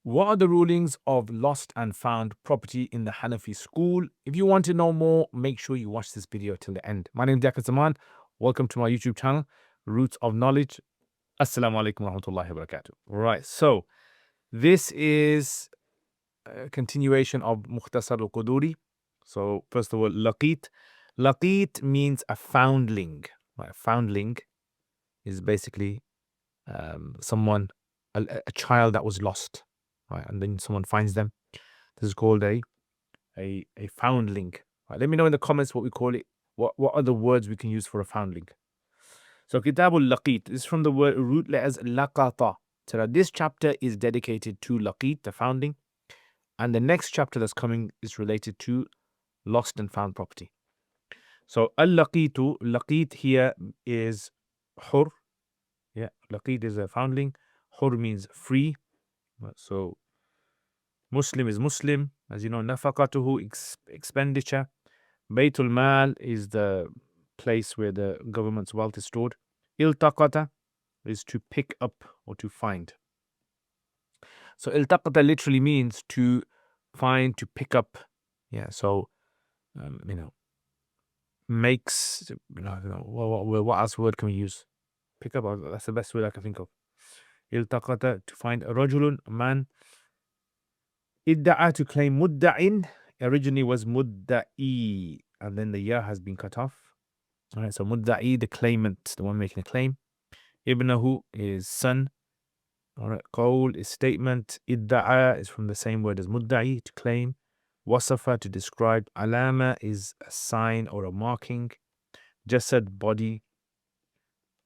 What are the rulings of lost and found property in the Hanafi school? If you want to know more, make sure you watch this video till the end. My name is Liaquat Zaman. Welcome to my YouTube channel, Roots of Knowledge. Assalamu alaikum wa rahmatullahi wa barakatuh. Right, so this is a continuation of Mukhtasar al-Qudoori. So first of all, Liaquat. Liaquat means a foundling. Right, a foundling is basically someone, a child that was lost. Right, and then someone finds them. This is called a foundling. Right, let me know in the comments what we call it. What are the words we can use for a foundling? So Kitabul Liaquat is from the word root letters laqata. So this chapter is dedicated to Liaquat, the founding, and the next chapter that's coming is related to lost and found property. So al-Liaquatu, Liaquat here is hur. Yeah, Liaquat is a foundling. Hur means free. So Muslim is Muslim, as you know. Nafaqatuhu, expenditure. Baytul Mal is the place where the government's wealth is stored. Iltaqata is to pick up or to find. So iltaqata literally means to find, to pick up. Yeah, so makes, what else word can we use? Pick up, that's the best word I can think of. Iltaqata, to find. Rajulun, a man. Idda'a, to claim. Mudda'in originally was mudda'i, and then the ya has been cut off. All right, so mudda'i, the claimant, the one making a claim. Ibnahu is son. All right, qawl is statement. Idda'a is from the same word as mudda'i, to claim. Wasafa, to describe. Alama is a sign or a marking. Jasad, body.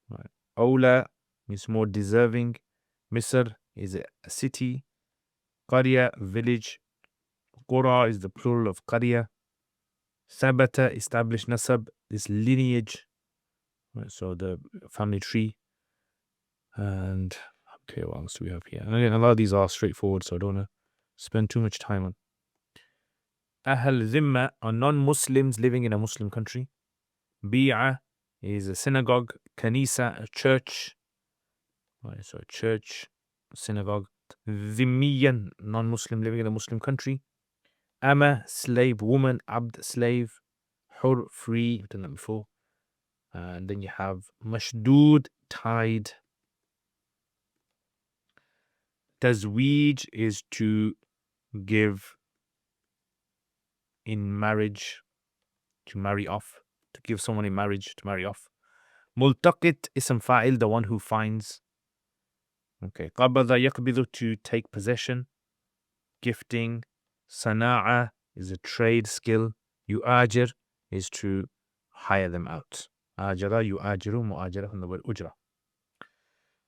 All right. Awla means more deserving. Misr is a city. Qarya, village. Qura is the plural of qarya. Sabata, established. Nasab, this lineage. Right, so the family tree. And okay, what else do we have here? And again, a lot of these are straightforward, so I don't want to spend too much time on. Ahl Zimma are non-Muslims living in a Muslim country. Bi'a is a synagogue. Kanisa, a church. Right, so a church, synagogue. Zimmiyan, non-Muslim living in a Muslim country. Ama, slave, woman. Abd, slave. Hur, free. We've done that before. And then you have Mashdud, tied. Tazweej is to give in marriage, to marry off, to give someone in marriage, to marry off. Multaqit, ism fa'il, the one who finds. Okay. Qabada yaqbidu, to take possession. Gifting. Sana'a is a trade skill. Yu'ajir is to hire them out. Ajara, yu'ajiru, mu'ajara from the word ujra.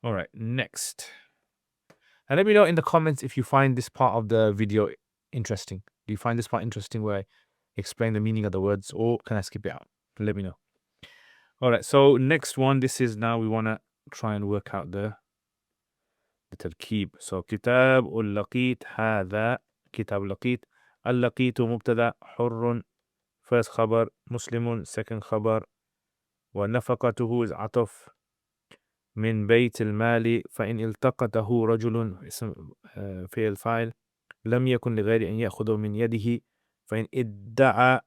All right, next. And let me know in the comments if you find this part of the video interesting. Do you find this part interesting where I explain the meaning of the words, or can I skip it out? Let me know. All right, so next one, this is now we want to try and work out the tarkeeb. So Kitab al-Liaquat, هذا Kitab al-Liaquat. Al-Liaquat مبتدا حر, first khabar. Muslimun, second khabar. ونفقته is عطف. من بيت المال فإن التقطه رجل اسم فعل فاعل لم يكن لغير أن يأخذه من يده فإن ادعى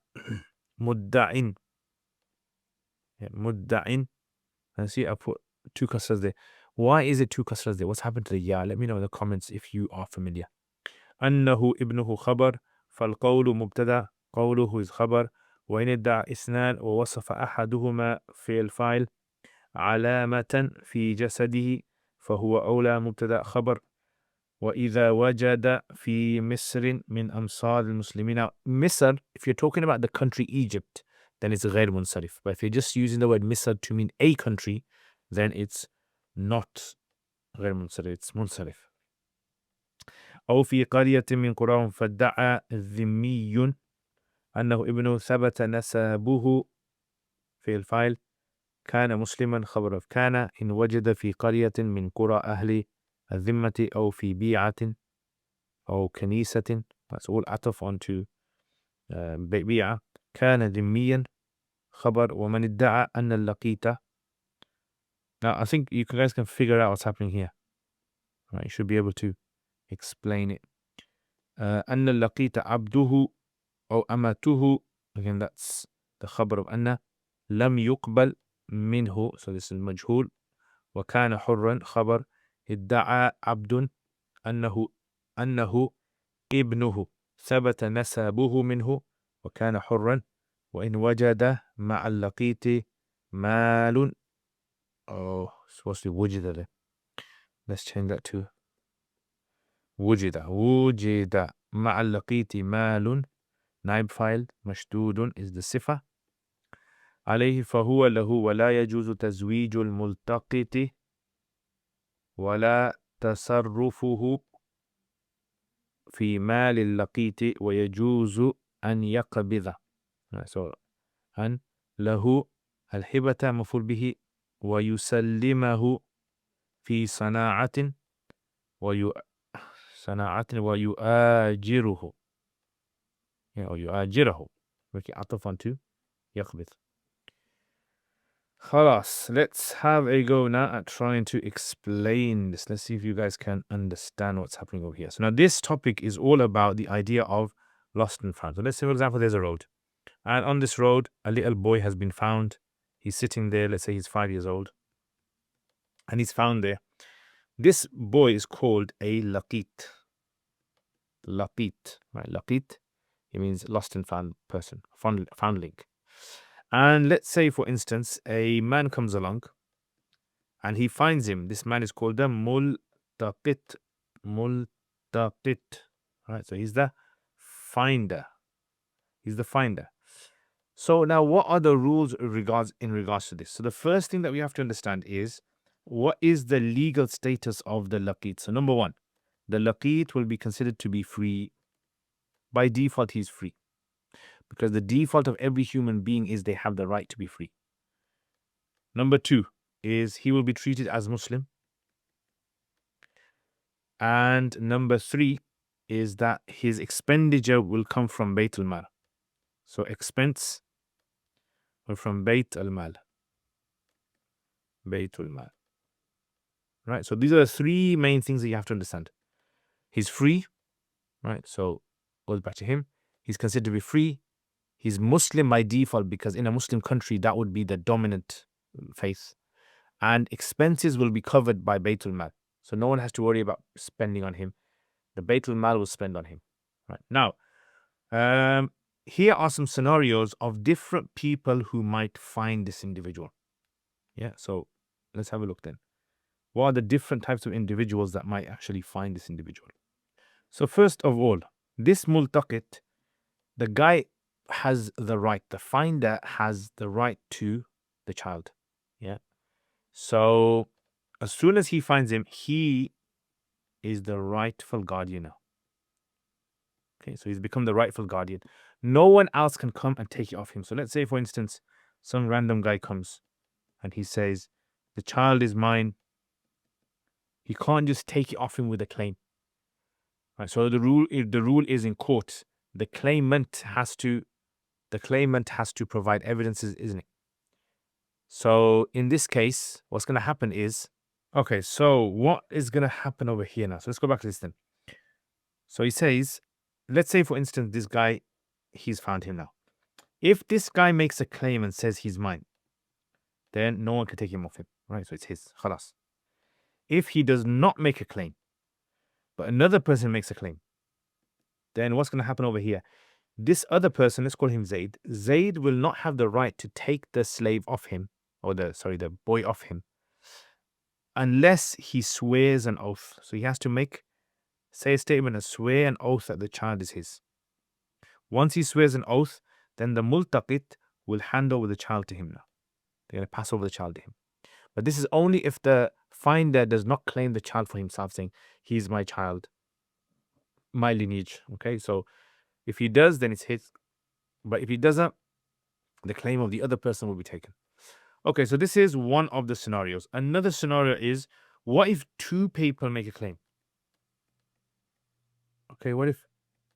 مدع مدع. And see, I put two kasras there. Why is it two kasras there? What's happened to the ya? Let me know in the comments if you are familiar. أنه ابنه خبر فالقول مبتدأ قوله is خبر وإن ادعى إثنان ووصف أحدهما فعل فاعل علامة في جسده فهو أولى مبتدأ خبر وإذا وجد في مصر من أمصار المسلمين. Now, Misr, if you're talking about the country Egypt, then it's غير منصرف. But if you're just using the word Misr to mean a country, then it's not غير منصرف, it's منصرف. أو في قرية من قراهم فادعى ذمي أنه ابنه ثبت نسبه في الفاعل كان مسلما خبر of كان إن وجد في قرية من قرى أهل الذمة أو في بيعة أو كنيسة. That's all عطف onto بيعة. كان ذميا خبر ومن ادعى أن اللقيط. Now I think you guys can figure out what's happening here. Right, you should be able to explain it. أن اللقيط عبده أو أمته. Again, that's the خبر of أن. لم يقبل منه. So this is مجهول. وكان حرا خبر. ادعى عبد أنه ابنه ثبت نسبه منه وكان حرا. وإن وجد مع اللقيط مال. Oh, supposed to be وجد there. Let's change that to وجد مع اللقيط مال. نائب فاعل مشدود is the صفة. عليه فهو له ولا يجوز تزويج الملتقط ولا تصرفه في مال اللقيط ويجوز أن يقبض. So أن له الهبة مفعول به ويسلمه في صناعة ويؤاجره. أو يؤاجره. عطفا to يقبض. خلاص, let's have a go now at trying to explain this. Let's see if you guys can understand what's happening over here. So now this topic is all about the idea of lost and found. So let's say, for example, there's a road. And on this road, a little boy has been found. He's sitting there. Let's say he's 5 years old. And he's found there. This boy is called a laqit. Laqit. Right? Laqit. It means lost and found person. Foundling. And let's say, for instance, a man comes along and he finds him. This man is called the multaqit. Multaqit. Right? So he's the finder. He's the finder. So now what are the rules in regards to this? So the first thing that we have to understand is, what is the legal status of the laqit? So number one, the laqit will be considered to be free. By default, he's free. Because the default of every human being is they have the right to be free. Number two is he will be treated as Muslim. And number three is that his expenditure will come from Bayt al-Mal. So expense will from Bayt al-Mal. Bayt al-Mal. Right? So these are the three main things that you have to understand. He's free. Right? So goes back to him. He's considered to be free. He's Muslim by default because in a Muslim country, that would be the dominant faith. And expenses will be covered by Baytul Mal. So no one has to worry about spending on him. The Baytul Mal will spend on him. Right. Now, here are some scenarios of different people who might find this individual. Yeah, so let's have a look then. What are the different types of individuals that might actually find this individual? So first of all, this multaqit, the guy has the right, the finder has the right to the child. Yeah. So as soon as he finds him, he is the rightful guardian now. Okay, so he's become the rightful guardian. No one else can come and take it off him. So let's say, for instance, some random guy comes and he says, the child is mine. He can't just take it off him with a claim. Right, so the rule is in court, the claimant has to provide evidences, isn't it? So in this case, what's going to happen is, okay, so what is going to happen over here now? So let's go back to this then. So he says, let's say, for instance, this guy, he's found him now. If this guy makes a claim and says he's mine, then no one can take him off him, right? So it's his, khalas. If he does not make a claim, but another person makes a claim, then what's going to happen over here? This other person, let's call him Zaid. Zaid will not have the right to take the slave off him, or the boy off him, unless he swears an oath. So he has to say a statement and swear an oath that the child is his. Once he swears an oath, then the multaqit will hand over the child to him now. They're going to pass over the child to him. But this is only if the finder does not claim the child for himself, saying, he's my child, my lineage. Okay, so if he does, then it's his. But if he doesn't, the claim of the other person will be taken. Okay, so this is one of the scenarios. Another scenario is, what if two people make a claim? Okay, what if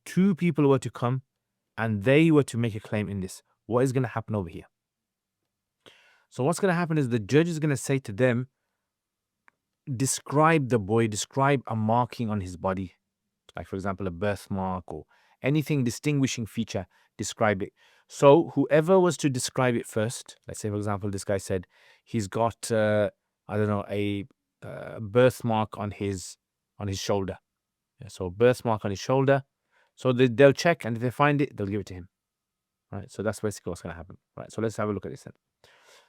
two people were to come and they were to make a claim in this? What is going to happen over here? So what's going to happen is the judge is going to say to them, describe the boy, describe a marking on his body. Like, for example, a birthmark or anything distinguishing feature, describe it. So whoever was to describe it first, let's say, for example, this guy said he's got, I don't know, a birthmark on his shoulder. Yeah, so birthmark on his shoulder. So they'll check, and if they find it, they'll give it to him. Right. So that's basically what's going to happen. Right. So let's have a look at this then.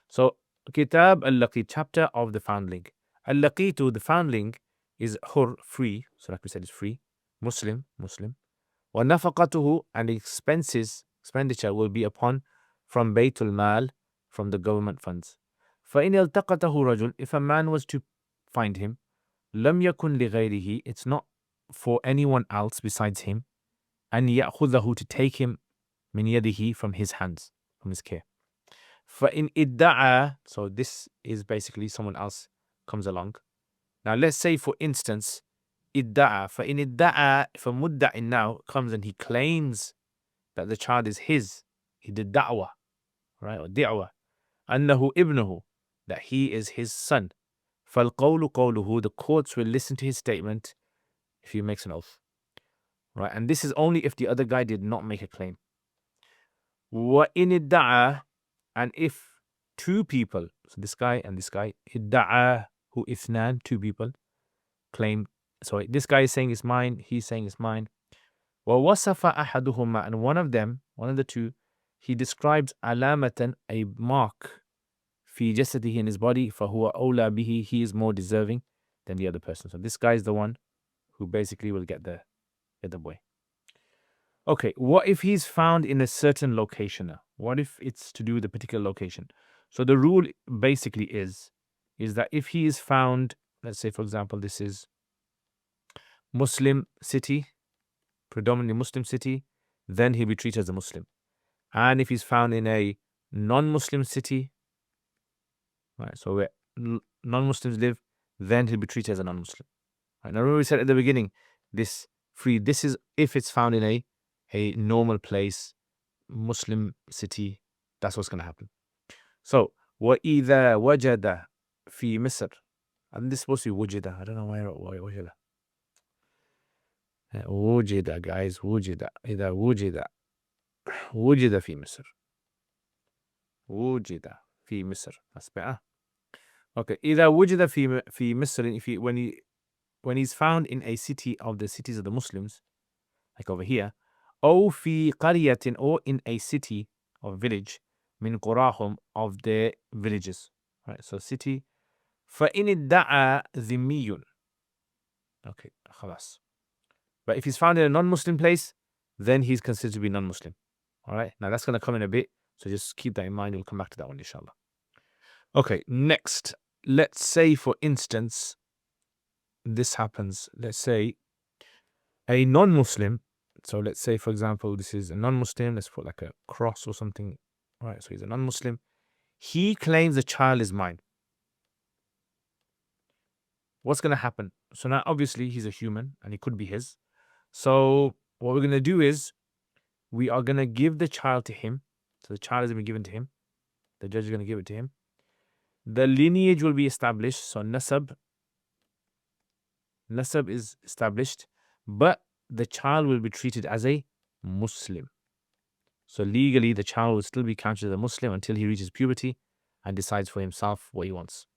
So Kitab al-Laqit, chapter of the foundling. Al-Laqitu, the foundling, is hur, free. So like we said, it's free. Muslim. Wa nafaqatuhu, and expenditure will be upon from Baytul Mal, from the government funds. فَإِنْ الْتَقَتَهُ رَجُلٌ, if a man was to find him, لَمْ يَكُنْ لِغَيْرِهِ, it's not for anyone else besides him, أَنْ يَأْخُذَهُ, to take him, مِنْ يَدِهِ, from his hands, from his care. فَإِنْ إِدَّعَى, so this is basically someone else comes along. Now let's say, for instance, idda'a. فَإِنْ إِدَّعَى, if a mudda'in now comes and he claims that the child is his, he did da'wah, right, or di'wah, أنه ابنه, that he is his son. فَالْقَوْلُ قَوْلُهُ, the courts will listen to his statement if he makes an oath. Right, and this is only if the other guy did not make a claim. وَإِنِ ادَّعَى, and if two people, so this guy and this guy, ادَّعَى who ithnan, two people, claim, so this guy is saying it's mine, he's saying it's mine. وَوَصَفَ أَحَدُهُمَا, and one of the two, he describes alamatan, a mark, fi jasadihi, in his body, فَهُوَ أَوْلَى bihi, he is more deserving than the other person. So this guy is the one who basically will get the boy. Okay, what if he's found in a certain location now? What if it's to do with a particular location? So the rule basically is that if he is found, let's say, for example, this is Muslim city, predominantly Muslim city, then he'll be treated as a Muslim. And if he's found in a non-Muslim city, right, so where non-Muslims live, then he'll be treated as a non-Muslim. Right, now remember we said at the beginning, this is if it's found in a normal place, Muslim city, that's what's going to happen. So, وَإِذَا وَجَدَ فِي مِصْرٍ, and this is supposed to be wujida. I don't know why wujida. Wujida, guys, wujida. إِذَا وُجِدَ فِي مِصْرٍ. وُجِدَ فِي مِصْرٍ. That's better. Okay, إِذَا وُجِدَ فِي مِصْرٍ, when he's found in a city of the cities of the Muslims, like over here, أو في قرية, or in a city or village, من قراهم, of their villages. Right, so city. فإن ادعى ذمي. Okay, خلاص. But if he's found in a non-Muslim place, then he's considered to be non-Muslim. All right, now that's going to come in a bit, so just keep that in mind. We'll come back to that one, inshallah. Okay, next, let's say, for instance, this happens. Let's say a non-Muslim. So let's say, for example, this is a non-Muslim. Let's put like a cross or something. All right, so he's a non-Muslim. He claims the child is mine. What's going to happen? So now, obviously, he's a human and it could be his. So what we're going to do is we are going to give the child to him. So the child has been given to him. The judge is going to give it to him. The lineage will be established. So nasab is established, but the child will be treated as a Muslim. So legally, the child will still be counted as a Muslim until he reaches puberty and decides for himself what he wants.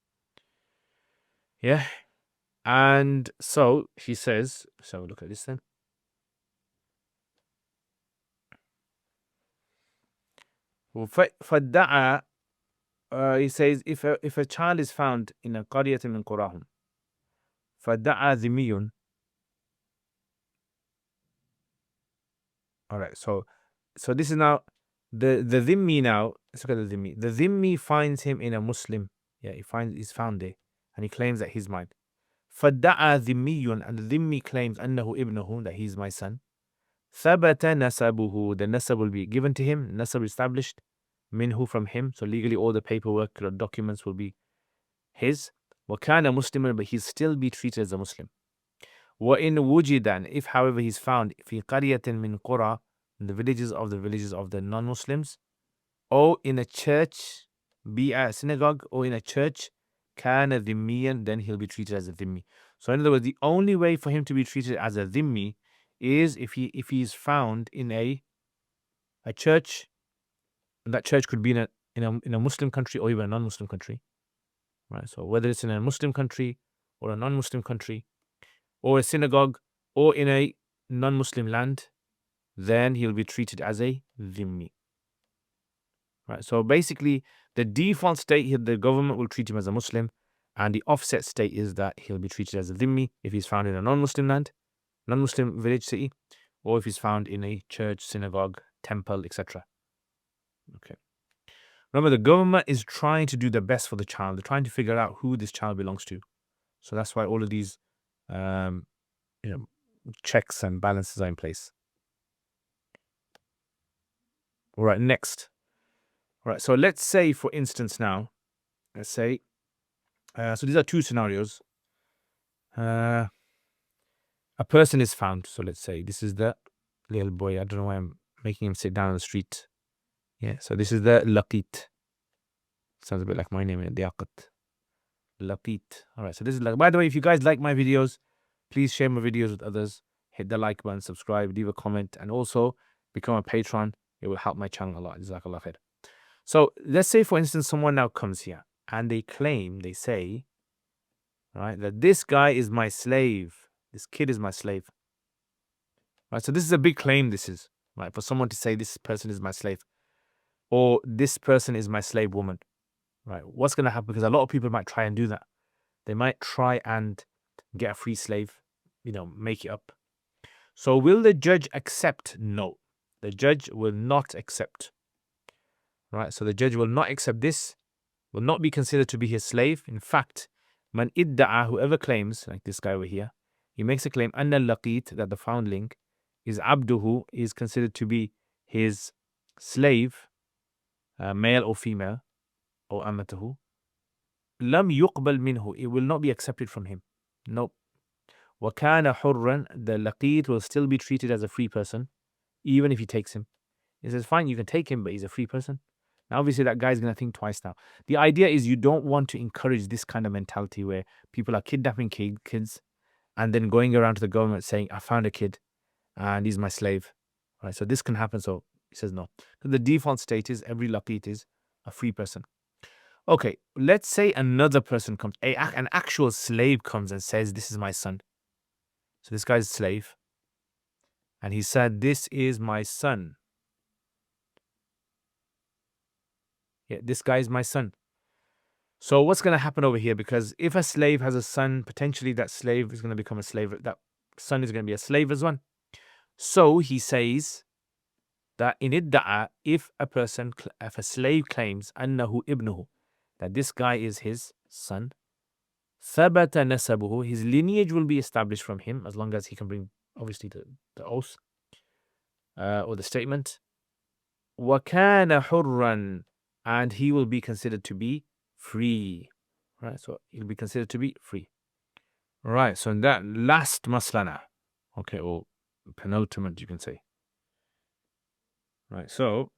Yeah. And so he says, so look at this then. فَادَّعَى, he says, if a child is found in a قرية من قراهم, فَادَّعَى ذِمِّيٌّ. All right, so this is now the dhimmi now. Let's look at the dhimmi. The dhimmi finds him in a Muslim. Yeah, he's found there, and he claims that he's mine. فَادَّعَى ذِمِّيٌّ, and the dhimmi claims أنه ابنه, that he's my son. ثَبَتَ نَسَبُهُ, the nasab will be given to him, nasab established, minhu, from him. So legally all the paperwork or documents will be his. وَكَانَ مُسْلِمًا, but he'll still be treated as a Muslim. وَإِنْ وُجِدًا, if however he's found في قرية من قرى, in the villages of the non-Muslims, or in a church, be a synagogue, or in a church, كَانَ ذِمِّيًّا, then he'll be treated as a dhimmi. So in other words, the only way for him to be treated as a dhimmi is if he is found in a church, and that church could be in a Muslim country or even a non-Muslim country, right? So whether it's in a Muslim country or a non-Muslim country, or a synagogue, or in a non-Muslim land, then he'll be treated as a dhimmi. Right. So basically, the default state here, the government will treat him as a Muslim, and the offset state is that he'll be treated as a dhimmi if he's found in a non-Muslim land, non-Muslim village, city, or if he's found in a church, synagogue, temple, etc. Okay. Remember, the government is trying to do the best for the child. They're trying to figure out who this child belongs to. So that's why all of these, checks and balances are in place. All right. Next. All right. So let's say, for instance, now, let's say, so these are two scenarios. A person is found. So let's say this is the little boy. I don't know why I'm making him sit down on the street. Yeah. So this is the Liaquat. Sounds a bit like my name, Liaquat. Liaquat. All right. So this is like. By the way, if you guys like my videos, please share my videos with others. Hit the like button, subscribe, leave a comment, and also become a patron. It will help my channel a lot. Jazakallah khair. So let's say, for instance, someone now comes here and they say, right, that this guy is my slave. This kid is my slave. Right. So this is a big claim. This is right for someone to say this person is my slave, or this person is my slave woman. Right. What's going to happen? Because a lot of people might try and do that. They might try and get a free slave, make it up. So will the judge accept? No, the judge will not accept. Right. So the judge will not accept this, will not be considered to be his slave. In fact, man idda'a, whoever claims, like this guy over here, he makes a claim, anna al-Liaquat, that the foundling is abduhu, is considered to be his slave, male or female, or amatahu. Lam yuqbal minhu, it will not be accepted from him. Nope. Wa kana hurran, the Liaquat will still be treated as a free person, even if he takes him. He says, fine, you can take him, but he's a free person. Now, obviously, that guy's going to think twice now. The idea is you don't want to encourage this kind of mentality where people are kidnapping kids and then going around to the government saying, I found a kid and he's my slave. Right? So this can happen. So he says no. So the default state is every Liaquat is a free person. Okay, let's say another person comes, an actual slave comes and says, this is my son. So this guy's a slave. And he said, this is my son. Yeah, this guy is my son. So what's going to happen over here? Because if a slave has a son, potentially that slave is going to become a slave. That son is going to be a slave as well. So he says that in idda'a, if a slave claims annahu ibnuhu, that this guy is his son, thabata nasabuhu, his lineage will be established from him as long as he can bring, obviously, the oath or the statement. Wa kana hurran, and he will be considered to be free. Right, so he'll be considered to be free. Right, so in that last maslana, okay, or penultimate, you can say. Right, so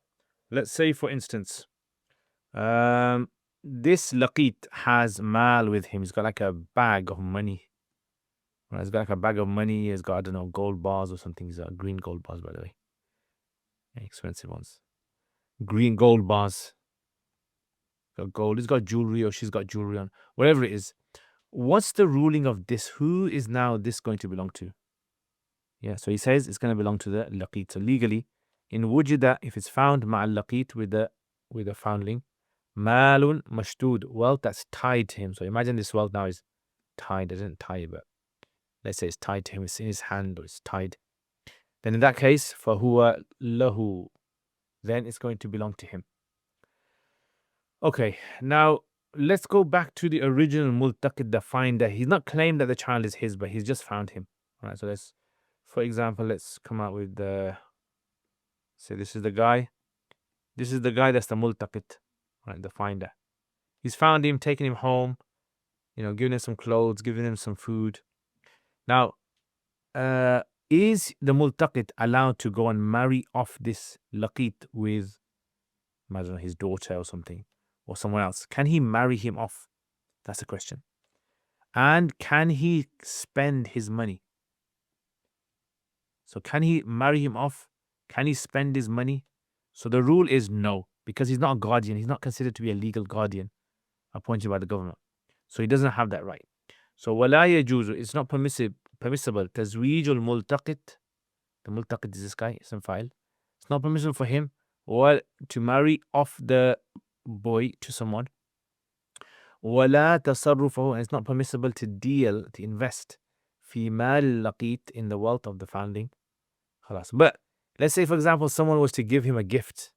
let's say, for instance, this Liaquat has mal with him. He's got like a bag of money. Right, he's got like a bag of money. He's got, I don't know, gold bars or something. These are green gold bars, by the way. Expensive ones. Green gold bars. Got gold. He's got jewelry, or she's got jewelry on. Whatever it is. What's the ruling of this? Who is now this going to belong to? Yeah, so he says it's going to belong to the Liaquat. So legally, in wujida, if it's found ma'al Liaquat with the foundling, malun mashdud, wealth that's tied to him. So imagine this wealth now is tied. I didn't tie it, but let's say it's tied to him. It's in his hand or it's tied. Then in that case, fahuwa lahu, then it's going to belong to him. Okay, now let's go back to the original multaqid, the finder. He's not claimed that the child is his, but he's just found him. All right, so let's, for example, let's come out with say this is the guy. This is the guy that's the multaqid, right, the finder. He's found him, taken him home, giving him some clothes, giving him some food. Now, is the multaqid allowed to go and marry off this Liaquat with, imagine, his daughter or something, or someone else? Can he marry him off? That's the question. And can he spend his money? So can he marry him off? Can he spend his money? So the rule is no, because he's not a guardian. He's not considered to be a legal guardian appointed by the government. So he doesn't have that right. So وَلَا يَجُوزُ, it's not permissible تزويج الملتقط. The multaqit is this guy, it's in file. It's not permissible for him or to marry off the boy to someone. وَلَا تَصَرُّفَهُ, and it's not permissible to deal, to invest في مال اللقيط, in the wealth of the foundling. خلاص. But let's say, for example, someone was to give him a gift.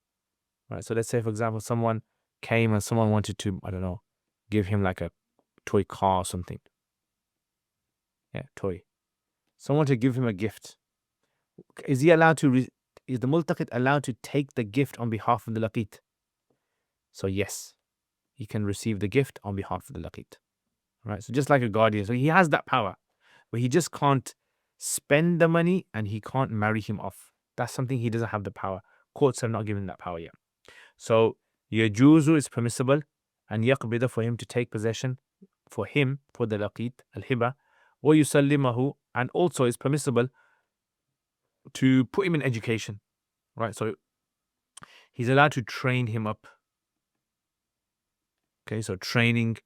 Right. So let's say, for example, someone came and someone wanted to, I don't know, give him like a toy car or something. Yeah, toy. Someone to give him a gift. Is he allowed to, is the multaqit allowed to take the gift on behalf of the laqit? So yes, he can receive the gift on behalf of the laqit. Right. So just like a guardian. So he has that power, but he just can't spend the money and he can't marry him off. That's something he doesn't have the power. Courts have not given that power yet. So yajuzu is permissible, and yaqbida for him to take possession, for him, for the laqit, al-hiba, wa yusallimahu, and also is permissible to put him in education. Right, so he's allowed to train him up. Okay, so training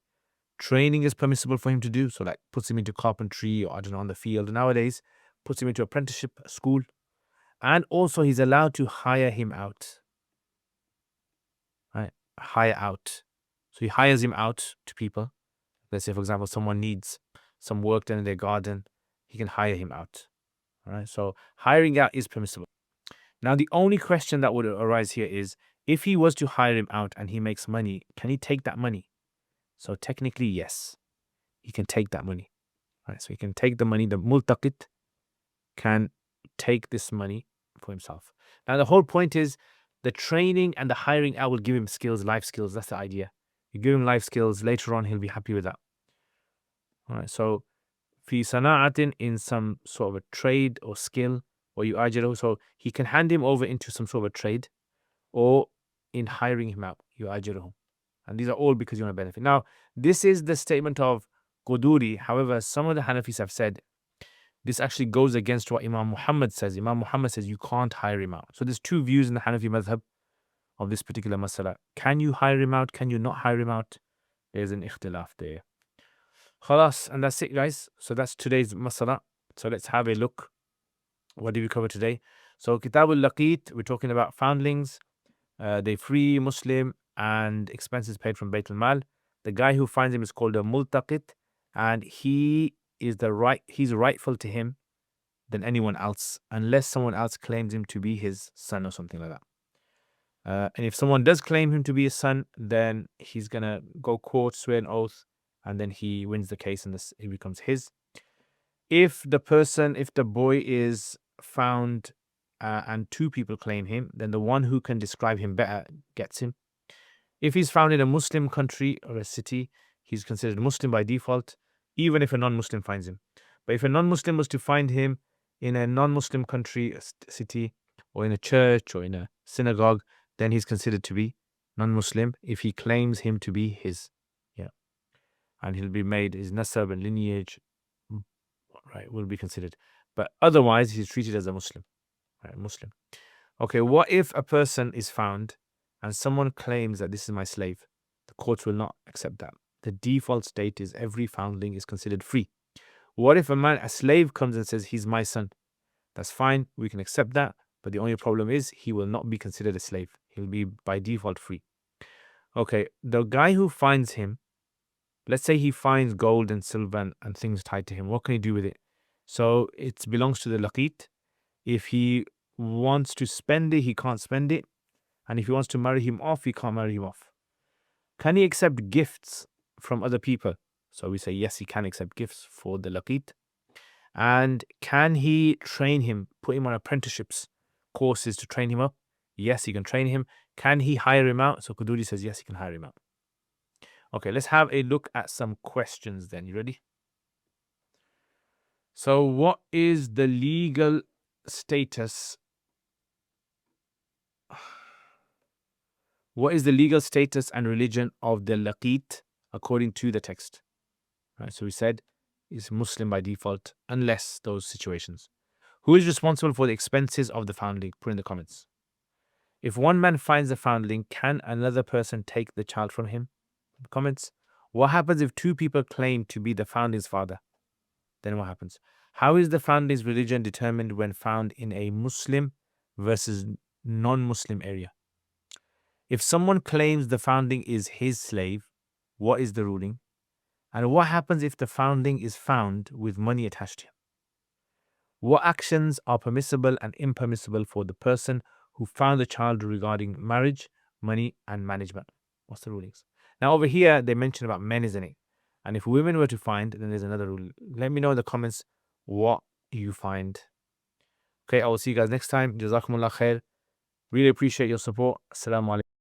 is permissible for him to do. So like puts him into carpentry or I don't know, on the field nowadays, puts him into apprenticeship school, and also he's allowed to hire him out. Right, hire out. So he hires him out to people. Let's say, for example, someone needs some work done in their garden, he can hire him out. All right, so hiring out is permissible. Now, the only question that would arise here is, if he was to hire him out and he makes money, can he take that money? So technically, yes, he can take that money. All right, so he can take the money. The multaqit can take this money for himself. Now, the whole point is the training and the hiring out will give him skills, life skills. That's the idea. You give him life skills, later on he'll be happy with that. All right, so fi sana'atin, in some sort of a trade or skill, or you ajiru, so he can hand him over into some sort of a trade, or in hiring him out, you ajiru. And these are all because you want to benefit. Now, this is the statement of Qudoori. However, some of the Hanafis have said this actually goes against what Imam Muhammad says. Imam Muhammad says you can't hire him out. So there's two views in the Hanafi madhab of this particular masala. Can you hire him out? Can you not hire him out? There's an ikhtilaf there. Khalas, and that's it, guys. So that's today's masala. So let's have a look. What did we cover today? So Kitab al-Laqit, we're talking about foundlings. They free Muslim and expenses paid from Bayt al-Mal. The guy who finds him is called a multaqit, and he's rightful to him than anyone else, unless someone else claims him to be his son or something like that. And if someone does claim him to be his son, then he's gonna go court, swear an oath, and then he wins the case and he becomes his. If the boy is found and two people claim him, then the one who can describe him better gets him. If he's found in a Muslim country or a city, he's considered Muslim by default, even if a non-Muslim finds him. But if a non-Muslim was to find him in a non-Muslim country, a city, or in a church or in a synagogue, then he's considered to be non-Muslim if he claims him to be his. Yeah. And he'll be made, his nasab and lineage, right, will be considered. But otherwise, he's treated as a Muslim. Right, Muslim. Okay, what if a person is found and someone claims that this is my slave? The courts will not accept that. The default state is every foundling is considered free. What if a slave comes and says, he's my son? That's fine, we can accept that. But the only problem is he will not be considered a slave. He'll be by default free. Okay, the guy who finds him, let's say he finds gold and silver and things tied to him. What can he do with it? So it belongs to the laqit. If he wants to spend it, he can't spend it. And if he wants to marry him off, he can't marry him off. Can he accept gifts from other people? So we say yes, he can accept gifts for the laqit. And can he train him, put him on apprenticeships, courses to train him up? Yes, he can train him. Can he hire him out? So Qudoori says yes, he can hire him out. Okay, let's have a look at some questions then. You ready? So what is the legal status? What is the legal status and religion of the laqit according to the text? Right, so we said he's Muslim by default, unless those situations. Who is responsible for the expenses of the foundling? Put in the comments. If one man finds the foundling, can another person take the child from him? Comments. What happens if two people claim to be the foundling's father? Then what happens? How is the foundling's religion determined when found in a Muslim versus non-Muslim area? If someone claims the foundling is his slave, what is the ruling? And what happens if the foundling is found with money attached to him? What actions are permissible and impermissible for the person who found the child regarding marriage, money, and management? What's the rulings? Now, over here, they mention about men, isn't it? And if women were to find, then there's another rule. Let me know in the comments what you find. Okay, I will see you guys next time. Jazakumullah khair. Really appreciate your support. Assalamu alaikum.